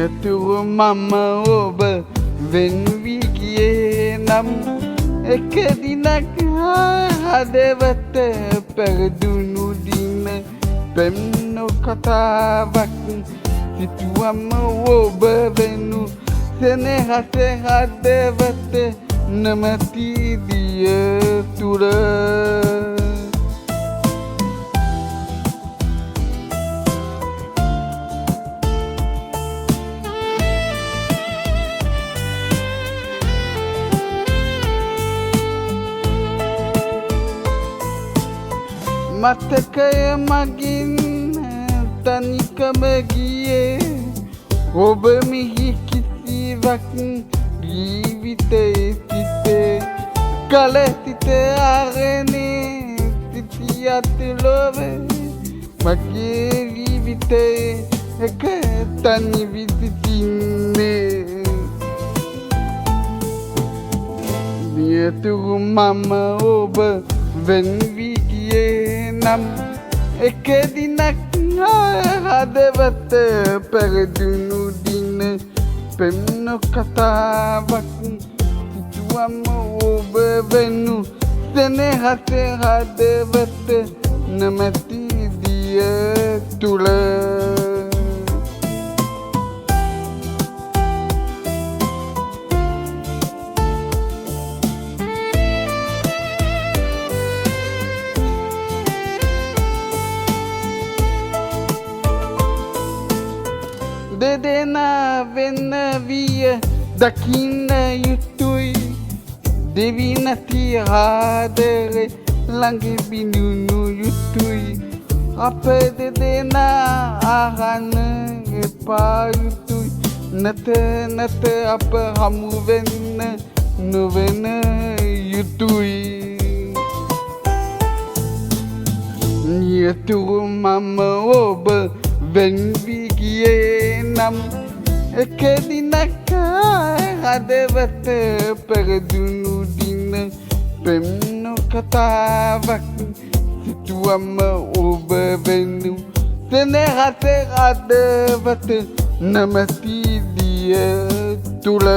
නියතුරු මම ඔබ වෙන්වී ගියේ නම් එක දිනක් හදවත පැරදුණු දින පෙම්නු කතාවක් සිතුවම ඔබ වෙනු සෙනෙහස හදවත නමති දිය තුර මතකය මගින් තනිකම ගියේ ඔබ මිහි කිසිවක් ජීවිතයේ සිටේ කල සිට ආරනේ සිටියත් ලොව මගේ ජීවිතයේ එක තනි විසිතින්නේ නියතුරු මම ඔබ වෙන්වී ගියේ නම් එක දිනක් හදවත පැරදුණු දින පෙම්නු කතාවක් සිතුවම ඔබ වෙනු සෙනෙහස හදවත නමැති දිය තුල දෙදෙනා වෙන්න විය දකින්න යුතුයි දෙවි නැති ආදරේ ළඟ බිඳුණු යුතුයි අප දෙදෙනා අහන්න එපා යුතුයි නැත අප හමු වෙන්න නොවෙන යුතුයි නියතුරු මම ඔබ වෙන්වී ගියේ නම් එක දිනක් හදවත පැරදුණු දින පෙම්නු කතාවක් සිතුවම ඔබ වෙනු සෙනෙහස හදවත නමැති දිය තුල